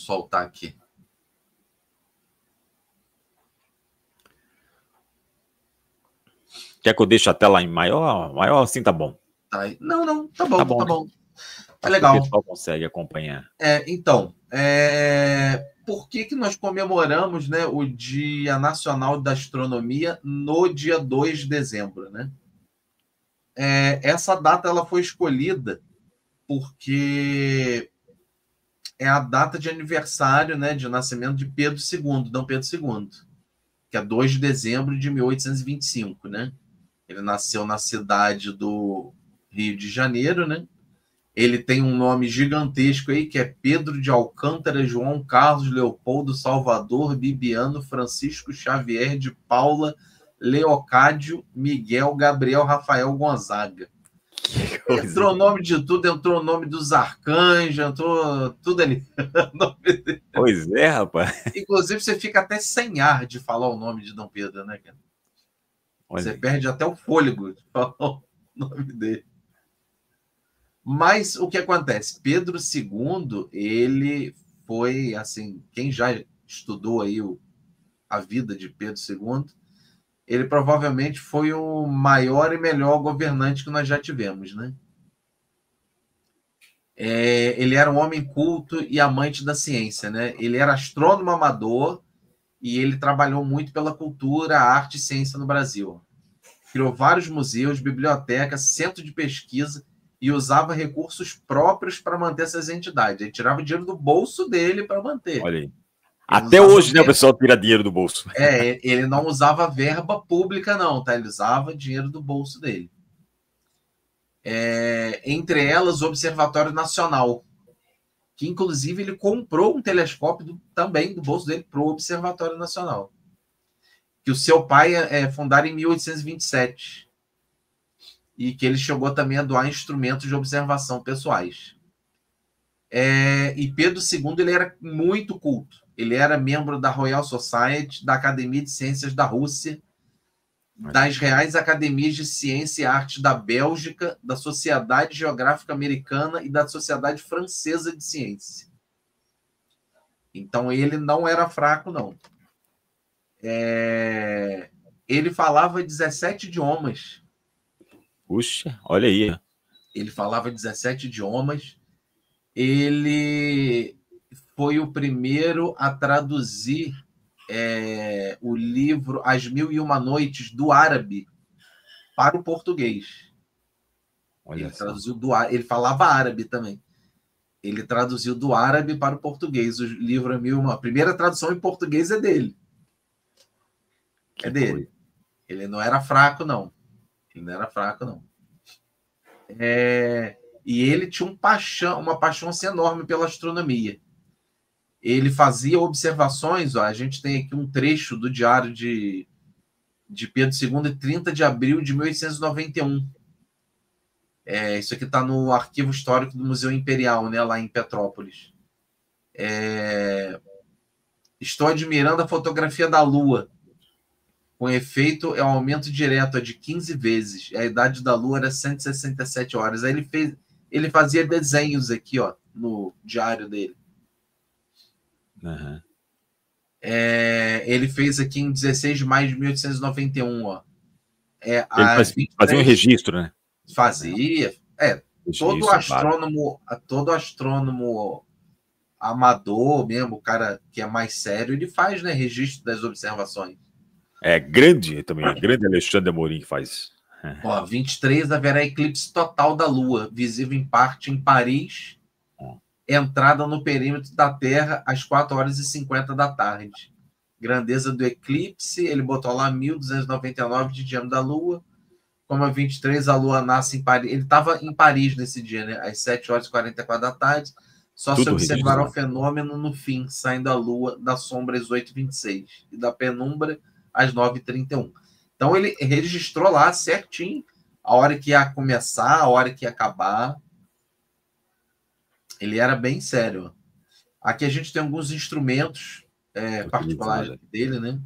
soltar aqui. Quer que eu deixe a tela em maior? Maior assim tá bom. Tá aí. Não, tá bom, tá bom. Tá Tá bom. bom. Tá legal. O pessoal consegue acompanhar. Então, por que nós comemoramos, né, o Dia Nacional da Astronomia no dia 2 de dezembro, né? Essa data ela foi escolhida porque é a data de aniversário, né, de nascimento de Pedro II, Dom Pedro II, que é 2 de dezembro de 1825, né? Ele nasceu na cidade do Rio de Janeiro, né? Ele tem um nome gigantesco aí, que é Pedro de Alcântara, João Carlos, Leopoldo, Salvador, Bibiano, Francisco Xavier de Paula, Leocádio, Miguel, Gabriel, Rafael, Gonzaga. Entrou o nome de tudo, entrou o nome dos arcanjos, entrou tudo ali. Pois é, rapaz. Inclusive, você fica até sem ar de falar o nome de Dom Pedro, né, cara? Você perde até o fôlego de falar o nome dele. Mas o que acontece? Pedro II, ele foi, assim, quem já estudou aí a vida de Pedro II, ele provavelmente foi o maior e melhor governante que nós já tivemos, né? Ele era um homem culto e amante da ciência, né? Ele era astrônomo amador e ele trabalhou muito pela cultura, arte e ciência no Brasil. Criou vários museus, bibliotecas, centro de pesquisa e usava recursos próprios para manter essas entidades. Ele tirava dinheiro do bolso dele para manter. Olha aí. Até hoje, né, o pessoal tira dinheiro do bolso. Ele não usava verba pública, não, tá? Ele usava dinheiro do bolso dele. Entre elas, o Observatório Nacional, que inclusive ele comprou um telescópio também do bolso dele para o Observatório Nacional, que o seu pai fundaram em 1827 e que ele chegou também a doar instrumentos de observação pessoais. E Pedro II ele era muito culto. Ele era membro da Royal Society, da Academia de Ciências da Rússia, das Reais Academias de Ciência e Arte da Bélgica, da Sociedade Geográfica Americana e da Sociedade Francesa de Ciência. Então, ele não era fraco, não. Ele falava 17 idiomas. Puxa, olha aí. Ele falava 17 idiomas. Ele foi o primeiro a traduzir o livro As Mil e Uma Noites do árabe para o português. Ele traduziu ele falava árabe também. Ele traduziu do árabe para o português. O livro a primeira tradução em português é dele. Dele. Ele não era fraco, não. Ele não era fraco, não. E ele tinha uma paixão assim, enorme pela astronomia. Ele fazia observações, a gente tem aqui um trecho do diário de Pedro II, 30 de abril de 1891. Isso aqui está no Arquivo Histórico do Museu Imperial, né, lá em Petrópolis. Estou admirando a fotografia da Lua. Com efeito, é um aumento direto de 15 vezes. A idade da Lua era 167 horas. Aí ele fazia desenhos aqui, ó, no diário dele. Uhum. Ele fez aqui em 16 de maio de 1891. Ó. Ele fazia um registro, né? Fazia. Todo astrônomo amador mesmo, o cara que é mais sério, ele faz, né, registro das observações. Grande também, grande Alexandre Amorim que faz. 23 haverá eclipse total da Lua, visível em parte em Paris, entrada no perímetro da Terra às 4h50 da tarde. Grandeza do eclipse, ele botou lá 1299 de diâmetro da Lua. Como é 23, a Lua nasce em Paris. Ele estava em Paris nesse dia, né? Às 7h44 da tarde. Só se observará o fenômeno no fim, saindo a Lua da sombra às 8h26 e da penumbra às 9h31. Então, ele registrou lá certinho a hora que ia começar, a hora que ia acabar. Ele era bem sério. Aqui a gente tem alguns instrumentos particulares dele, né?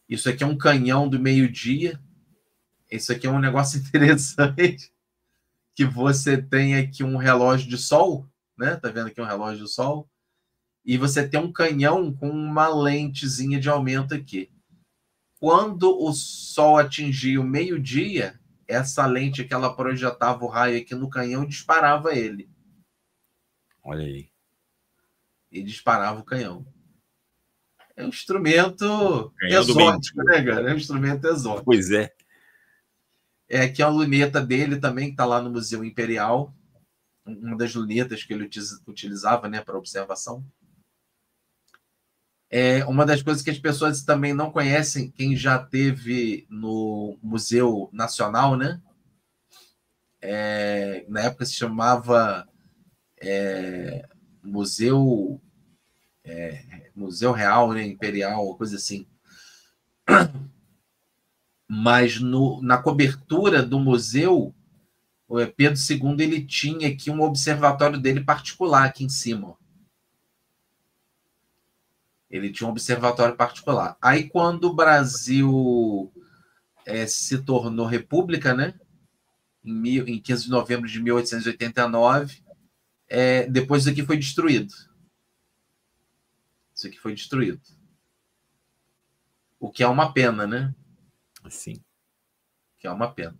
Isso aqui é um canhão do meio-dia. Isso aqui é um negócio interessante, que você tem aqui um relógio de sol. né? Tá vendo aqui um relógio do Sol? E você tem um canhão com uma lentezinha de aumento aqui. Quando o Sol atingia o meio-dia, essa lente que ela projetava o raio aqui no canhão disparava ele. Olha aí. E disparava o canhão. É um instrumento Canhão do exótico, meio-dia. né, cara? É um instrumento exótico. Pois é. É aqui a luneta dele também, que está lá no Museu Imperial. Uma das lunetas que ele utilizava, né, para observação. É uma das coisas que as pessoas também não conhecem, quem já teve no Museu Nacional, né? Na época se chamava Museu Museu Real, né? Imperial, coisa assim. Mas na cobertura do museu, o Pedro II ele tinha aqui um observatório dele particular aqui em cima. Ele tinha um observatório particular. Aí, quando o Brasil se tornou república, né? Em 15 de novembro de 1889, depois isso aqui foi destruído. Isso aqui foi destruído. O que é uma pena, né? Sim. Que é uma pena.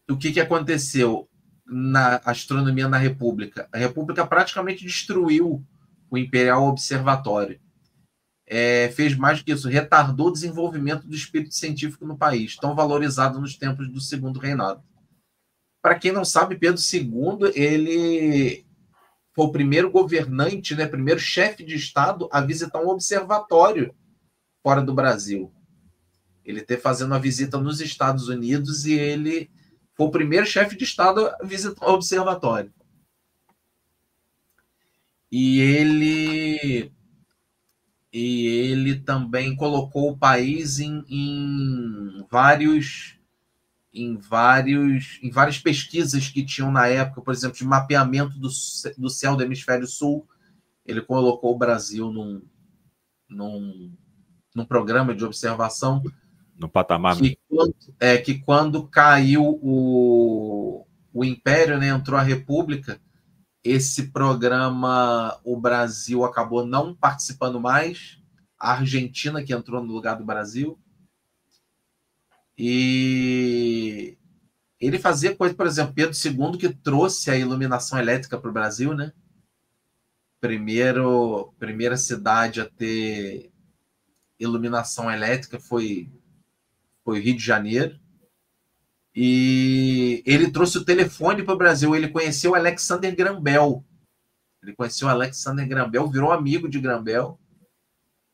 O que aconteceu na astronomia na República? A República praticamente destruiu o Imperial Observatório. Fez mais do que isso, retardou o desenvolvimento do espírito científico no país, tão valorizado nos tempos do Segundo Reinado. Para quem não sabe, Pedro II ele foi o primeiro governante, né, primeiro chefe de Estado a visitar um observatório fora do Brasil. Ele esteve fazendo uma visita nos Estados Unidos e ele foi o primeiro chefe de Estado a visitar o observatório. E ele também colocou o país em várias pesquisas que tinham na época, por exemplo, de mapeamento do céu do hemisfério sul. Ele colocou o Brasil num programa de observação. No patamar. Que quando caiu o Império, né, entrou a República, esse programa, o Brasil acabou não participando mais, a Argentina que entrou no lugar do Brasil. E ele fazia coisa, por exemplo, Pedro II que trouxe a iluminação elétrica para o Brasil, né? Primeira cidade a ter iluminação elétrica foi o Rio de Janeiro. E ele trouxe o telefone para o Brasil. Ele conheceu o Alexander Graham Bell. Virou amigo de Graham Bell.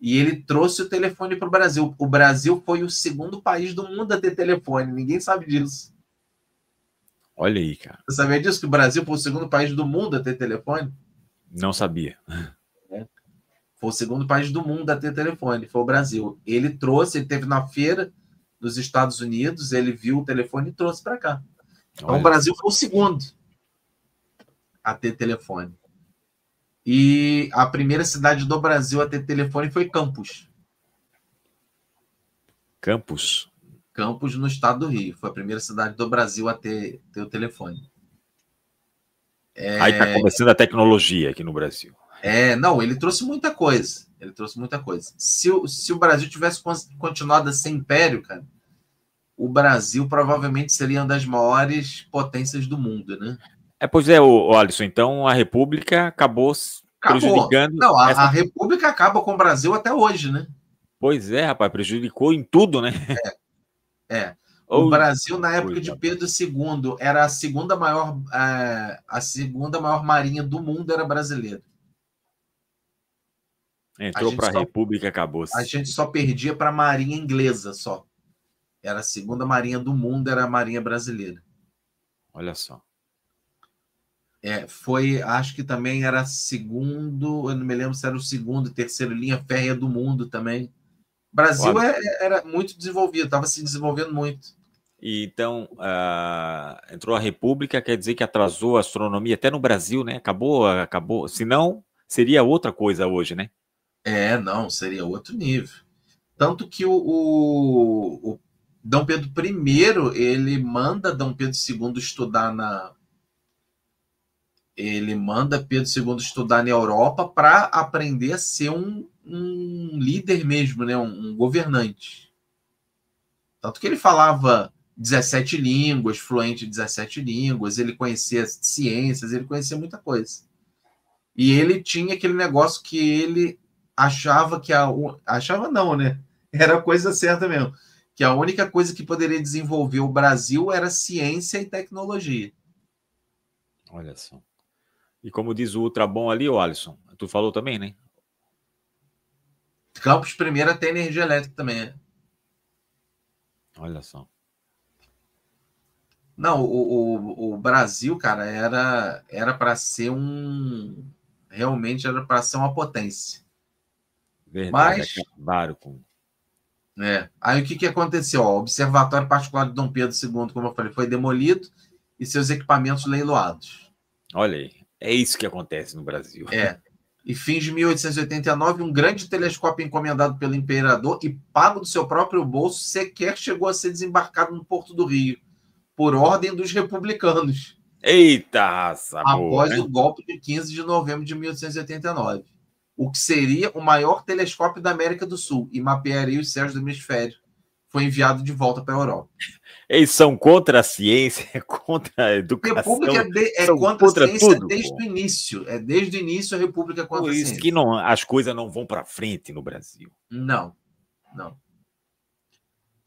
E ele trouxe o telefone para o Brasil. O Brasil foi o segundo país do mundo a ter telefone. Ninguém sabe disso. Olha aí, cara. Você sabia disso? Que o Brasil foi o segundo país do mundo a ter telefone? Não sabia. Foi o segundo país do mundo a ter telefone. Foi o Brasil. Ele teve na feira dos Estados Unidos, ele viu o telefone e trouxe para cá. Então, o Brasil foi o segundo a ter telefone. E a primeira cidade do Brasil a ter telefone foi Campos. Campos, no estado do Rio. Foi a primeira cidade do Brasil a ter o telefone. Aí está começando a tecnologia aqui no Brasil. Não, ele trouxe muita coisa. Se o Brasil tivesse continuado a ser império, cara, o Brasil provavelmente seria uma das maiores potências do mundo, né? Pois é, Alisson, então a República acabou prejudicando... Não, a República acaba com o Brasil até hoje, né? Pois é, rapaz, prejudicou em tudo, né? O Brasil, na época de Pedro II, era a segunda maior marinha do mundo, era brasileira. Entrou para a República, acabou. A gente só perdia para a marinha inglesa, só. Era a segunda marinha do mundo, era a marinha brasileira. Olha só. Acho que também era segundo, eu não me lembro se era o segundo, terceiro linha férrea do mundo também. O Brasil era muito desenvolvido, estava se desenvolvendo muito. E então, entrou a República, quer dizer que atrasou a astronomia até no Brasil, né? Acabou. Senão, seria outra coisa hoje, né? Não, seria outro nível. Tanto que o Dom Pedro I, ele manda Dom Pedro II estudar na... Ele manda Pedro II estudar na Europa para aprender a ser um líder mesmo, né? Um governante. Tanto que ele falava 17 línguas, fluente em 17 línguas, ele conhecia ciências, ele conhecia muita coisa. E ele tinha aquele negócio que ele achava que achava não, né? Era a coisa certa mesmo. Que a única coisa que poderia desenvolver o Brasil era ciência e tecnologia. Olha só. E como diz o Ultrabom ali, o Alisson, tu falou também, né? Campos primeiro tem energia elétrica também, né? Olha só. Não, o Brasil, cara, era para ser realmente era para ser uma potência. Verdade, Mas, acabaram com... aí o que aconteceu? O Observatório Particular de Dom Pedro II, como eu falei, foi demolido e seus equipamentos leiloados. Olha aí, é isso que acontece no Brasil. E fins de 1889, um grande telescópio encomendado pelo imperador e pago do seu próprio bolso sequer chegou a ser desembarcado no Porto do Rio, por ordem dos republicanos. Eita, raça boa, após o golpe de 15 de novembro de 1889, o que seria o maior telescópio da América do Sul e mapearia os céus do hemisfério. Foi enviado de volta para a Europa. Eles são contra a ciência, contra a educação. A República é contra a ciência tudo, desde o início. Desde o início a República é contra a ciência. Por isso que as coisas não vão para frente no Brasil. Não.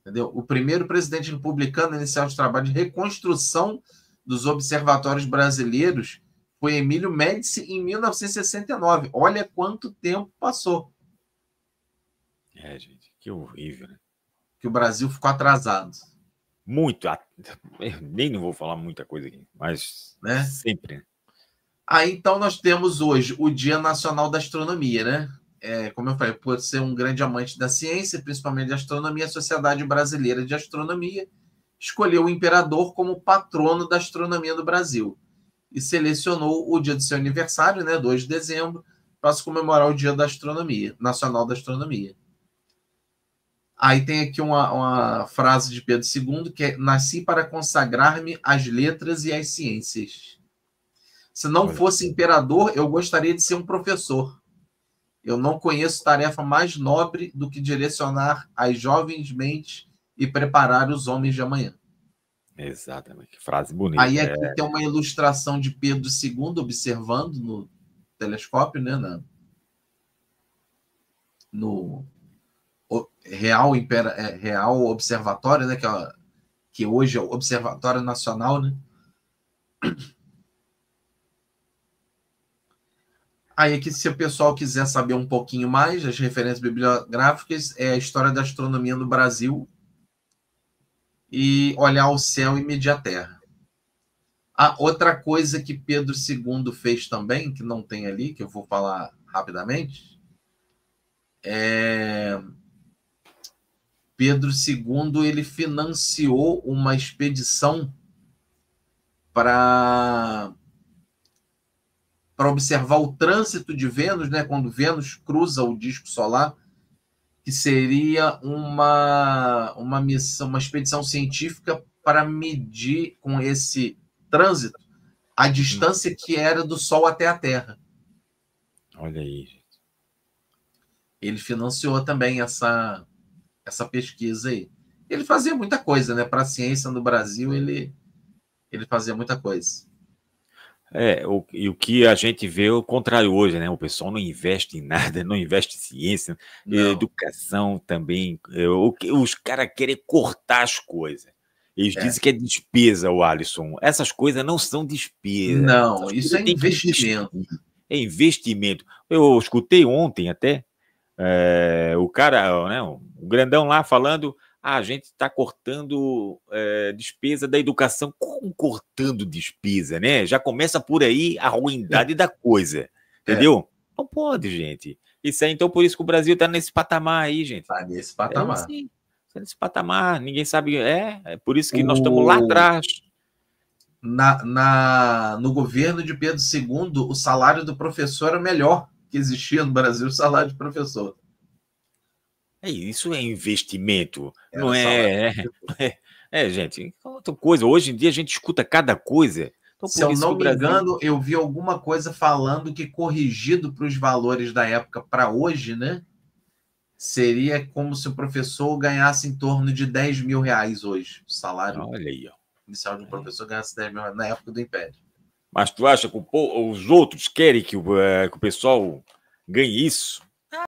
Entendeu? O primeiro presidente republicano a iniciar os trabalhos de reconstrução dos observatórios brasileiros foi Emílio Médici em 1969. Olha quanto tempo passou. Gente, que horrível, né? Que o Brasil ficou atrasado. Muito. Nem não vou falar muita coisa aqui, mas sempre. Né? Aí, então, nós temos hoje o Dia Nacional da Astronomia, né? Como eu falei, por ser um grande amante da ciência, principalmente da astronomia, a Sociedade Brasileira de Astronomia escolheu o imperador como patrono da astronomia do Brasil e selecionou o dia do seu aniversário, né, 2 de dezembro, para se comemorar o Dia da Astronomia, Nacional da Astronomia. Aí tem aqui uma frase de Pedro II, que é: nasci para consagrar-me às letras e às ciências. Se não fosse imperador, eu gostaria de ser um professor. Eu não conheço tarefa mais nobre do que direcionar as jovens mentes e preparar os homens de amanhã. Exatamente, que frase bonita. Aí aqui tem uma ilustração de Pedro II observando no telescópio, né, no Real Observatório, né, que hoje é o Observatório Nacional, né? Aí aqui, se o pessoal quiser saber um pouquinho mais, as referências bibliográficas é a história da astronomia no Brasil e olhar o céu e medir a Terra. Outra coisa que Pedro II fez também, que não tem ali, que eu vou falar rapidamente, Pedro II ele financiou uma expedição para observar o trânsito de Vênus, né, quando Vênus cruza o disco solar, que seria uma missão, uma expedição científica para medir com esse trânsito a distância que era do Sol até a Terra. Olha aí, gente. Ele financiou também essa pesquisa aí. Ele fazia muita coisa, né? Para a ciência no Brasil, ele fazia muita coisa. E o que a gente vê é o contrário hoje, né? O pessoal não investe em nada, não investe em ciência, educação também. Os caras querem cortar as coisas. Eles dizem que é despesa, o Alisson. Essas coisas não são despesa. Não, isso é investimento. É investimento. Eu escutei ontem até o cara, né, o grandão lá falando: a gente está cortando despesa da educação. Como cortando despesa, né? Já começa por aí a ruindade da coisa, entendeu? Não pode, gente. Isso aí, então, por isso que o Brasil está nesse patamar aí, gente. Está nesse patamar. Sim, tá nesse patamar, ninguém sabe. É por isso que nós estamos lá atrás. No governo de Pedro II, o salário do professor era melhor que existia no Brasil, o salário de professor. Isso é investimento, Era não salário. é? Gente, outra coisa. Hoje em dia a gente escuta cada coisa. Então, Se por eu isso que não o me Brasil. engano, eu vi alguma coisa falando que corrigido para os valores da época para hoje, né? Seria como se o professor ganhasse em torno de 10 mil reais hoje. O salário Olha aí, ó. inicial de um professor ganhasse 10 mil reais na época do Império. Mas tu acha que os outros querem que o pessoal ganhe isso?